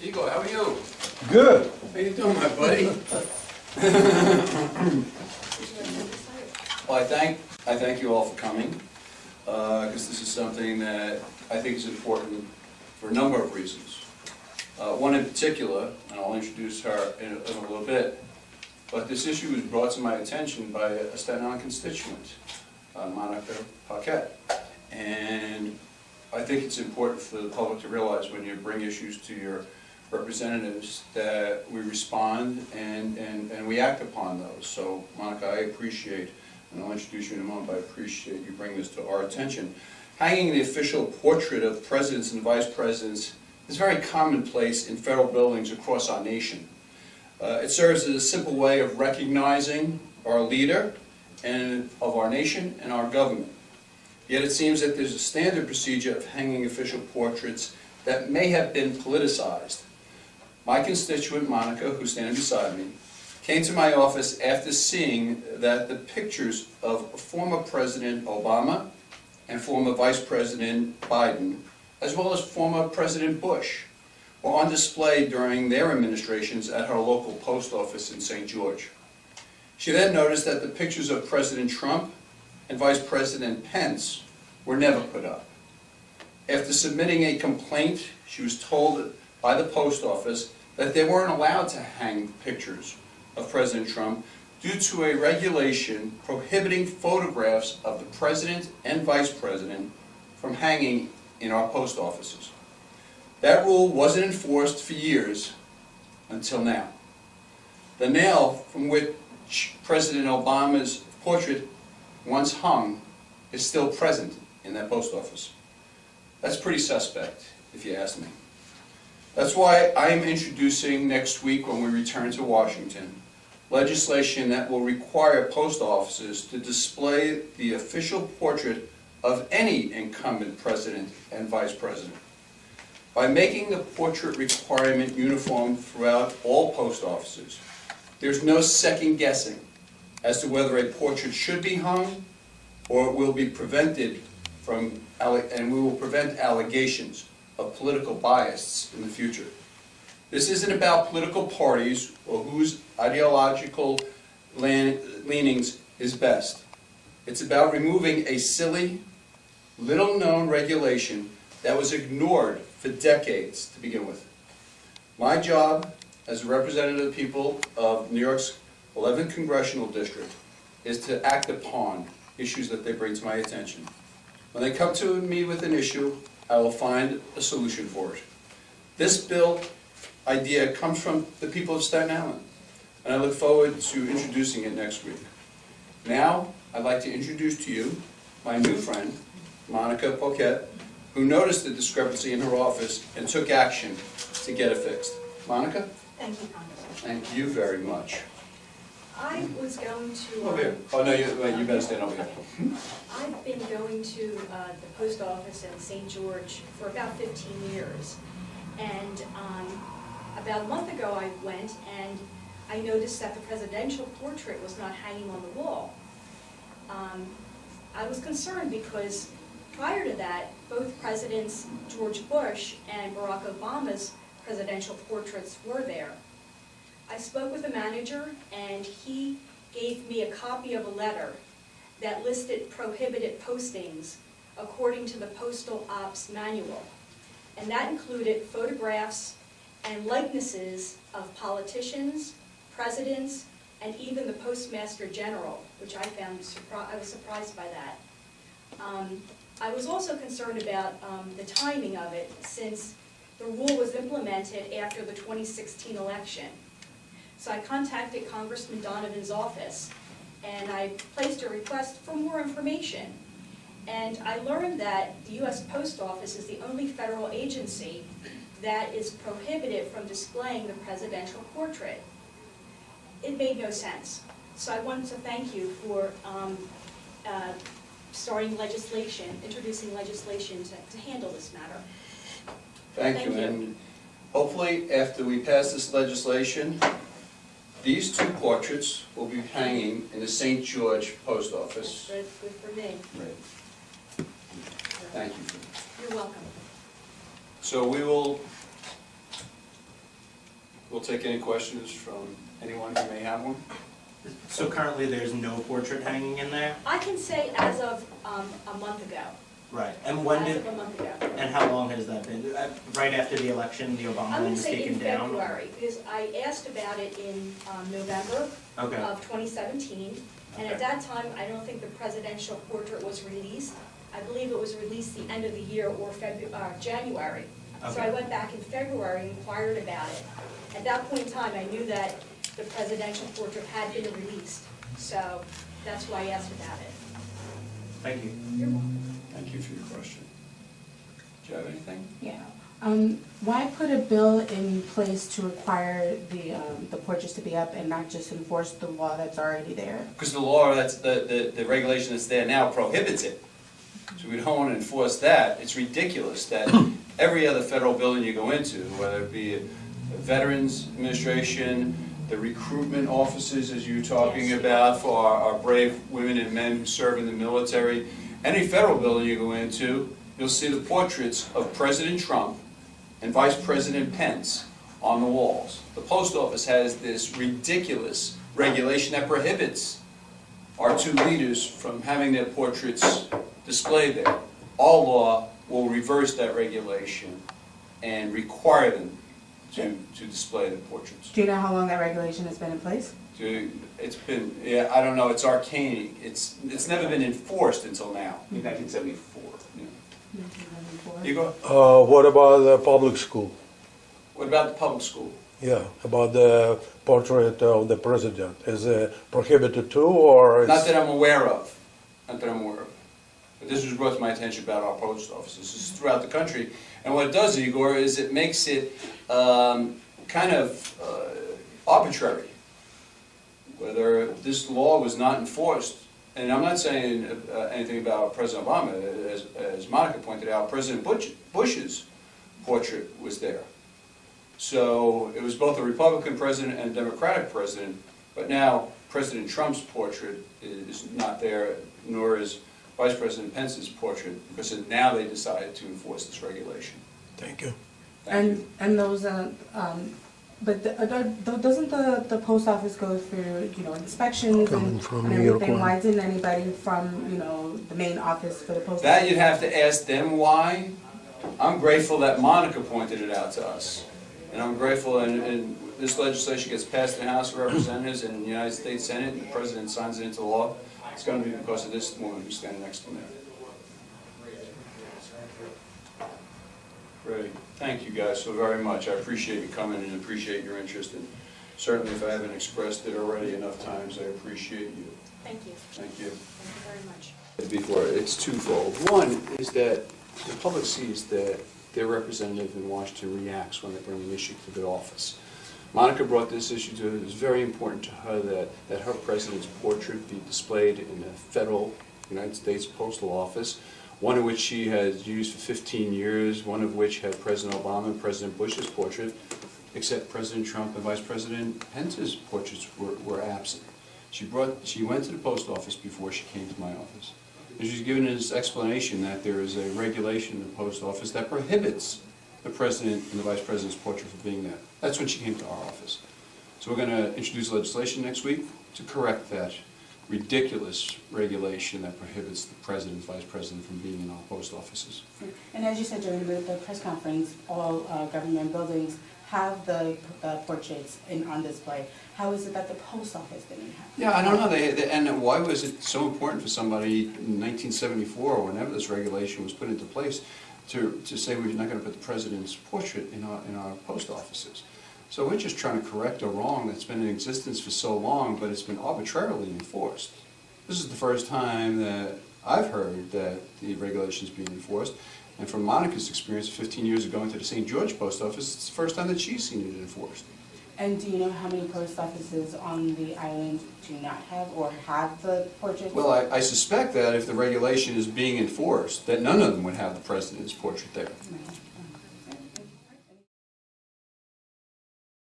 Eagle, how are you? Good. How you doing, my buddy? Well, I thank you all for coming, because this is something that I think is important for a number of reasons. One in particular, and I'll introduce her in a little bit, but this issue was brought to my attention by a Staten Island constituent, Monica Paquette. And I think it's important for the public to realize when you bring issues to your representatives that we respond and we act upon those. So Monica, I appreciate, and I'll introduce you in a moment, but I appreciate you bringing this to our attention. Hanging the official portrait of presidents and vice presidents is very commonplace in federal buildings across our nation. It serves as a simple way of recognizing our leader and of our nation and our government. Yet it seems that there's a standard procedure of hanging official portraits that may have been politicized. My constituent, Monica, who's standing beside me, came to my office after seeing that the pictures of former President Obama and former Vice President Biden, as well as former President Bush, were on display during their administrations at her local post office in St. George. She then noticed that the pictures of President Trump and Vice President Pence were never put up. After submitting a complaint, she was told by the post office that they weren't allowed to hang pictures of President Trump due to a regulation prohibiting photographs of the President and Vice President from hanging in our post offices. That rule wasn't enforced for years until now. The nail from which President Obama's portrait once hung is still present in that post office. That's pretty suspect, if you ask me. That's why I am introducing next week, when we return to Washington, legislation that will require post offices to display the official portrait of any incumbent president and vice president. By making the portrait requirement uniform throughout all post offices, there's no second guessing as to whether a portrait should be hung or it will be prevented from, and we will prevent allegations of political bias in the future. This isn't about political parties or whose ideological leanings is best. It's about removing a silly, little-known regulation that was ignored for decades to begin with. My job as a representative of the people of New York's 11th Congressional District is to act upon issues that they bring to my attention. When they come to me with an issue, I will find a solution for it. This bill idea comes from the people of Staten Island, and I look forward to introducing it next week. Now, I'd like to introduce to you my new friend, Monica Paquette, who noticed the discrepancy in her office and took action to get it fixed. Monica? Thank you, Congressman. Thank you very much. I was going to... Over here. Oh, no, you better stand over here. I've been going to the post office in St. George for about 15 years. And about a month ago I went and I noticed that the presidential portrait was not hanging on the wall. I was concerned because prior to that, both Presidents George Bush and Barack Obama's presidential portraits were there. I spoke with the manager and he gave me a copy of a letter that listed prohibited postings according to the Postal Ops Manual. And that included photographs and likenesses of politicians, presidents, and even the Postmaster General, which I found I was surprised by that. I was also concerned about the timing of it, since the rule was implemented after the 2016 election. So I contacted Congressman Donovan's office and I placed a request for more information. And I learned that the U.S. Post Office is the only federal agency that is prohibited from displaying the presidential portrait. It made no sense. So I wanted to thank you for starting legislation, introducing legislation to handle this matter. Thank you. And hopefully, after we pass this legislation, these two portraits will be hanging in the St. George Post Office. That's good for me. Right. Thank you. You're welcome. So we will we'll take any questions from anyone who may have one. So currently, there's no portrait hanging in there? I can say as of a month ago. Right, and when As did, of a month ago. and how long has that been? Right after the election, the Obama I'm one gonna was say in taken down? February, because I asked about it in November Okay, of 2017. And at Okay. that time, I don't think the presidential portrait was released. I believe it was released the end of the year or January. So I Okay. went back in February and inquired about it. At that point in time, I knew that the presidential portrait had been released. So that's why I asked about it. thank you. You're welcome. Thank you for your question. Do you have anything? Yeah. Why put a bill in place to require the portraits to be up and not just enforce the law that's already there? Because the law, that's the regulation that's there now prohibits it. So we don't want to enforce that. It's ridiculous that every other federal building you go into, whether it be a Veterans Administration, the recruitment offices, as you're talking Yes. about, for our brave women and men who serve in the military, any federal building you go into, you'll see the portraits of President Trump and Vice President Pence on the walls. The post office has this ridiculous regulation that prohibits our two leaders from having their portraits displayed there. Our law will reverse that regulation and require them to display the portraits. Do you know how long that regulation has been in place? It's been, yeah, I don't know, it's arcane. It's never been enforced until now. In 1974. Yeah. 1994. You go, What about the public school? what about the public school? Yeah, about the portrait of the president. Is it prohibited too, or Not it's... that I'm aware of, not that I'm aware of. But this was brought to my attention about our post offices. This is throughout the country. And what it does, Igor, is it makes it kind of arbitrary. Whether this law was not enforced, and I'm not saying anything about President Obama, as Monica pointed out, President Bush's portrait was there. So it was both a Republican president and a Democratic president, but now President Trump's portrait is not there, nor is Vice President Pence's portrait, because now they decided to enforce this regulation. Thank you. Thank you. And those, doesn't the post office go through, inspections Coming and from and New York everything? one. Why didn't anybody from, the main office for the post That office? you'd have to ask them why. I'm grateful that Monica pointed it out to us. And I'm grateful, and this legislation gets passed in the House of Representatives and the United States Senate, and the President signs it into law. It's going to be because of this woman who's standing next to me. Great. Thank you guys so very much. I appreciate you coming and appreciate your interest. And certainly if I haven't expressed it already enough times, I appreciate you. Thank you. Thank you. Thank you very much. Before, it's twofold. One is that the public sees that their representative in Washington reacts when they bring an issue to the office. Monica brought this issue to, it was very important to her that her president's portrait be displayed in the federal United States Postal Office, one of which she has used for 15 years, one of which had President Obama and President Bush's portrait, except President Trump and Vice President Pence's portraits were absent. She went to the post office before she came to my office. And she's given this explanation that there is a regulation in the post office that prohibits the president and the vice president's portrait from being there. That's when she came to our office. So we're going to introduce legislation next week to correct that ridiculous regulation that prohibits the president and vice president from being in our post offices. And as you said during the press conference, all government buildings have the portraits on display. How is it that the post office didn't have? Yeah, I don't know. And why was it so important for somebody in 1974 or whenever this regulation was put into place to say we're not going to put the president's portrait in our post offices? So we're just trying to correct a wrong that's been in existence for so long, but it's been arbitrarily enforced. This is the first time that I've heard that the regulation is being enforced. And from Monica's experience, 15 years of going to the St. George post office, it's the first time that she's seen it enforced. And do you know how many post offices on the island do not have or have the portraits? Well, I suspect that if the regulation is being enforced, that none of them would have the president's portrait there. Right.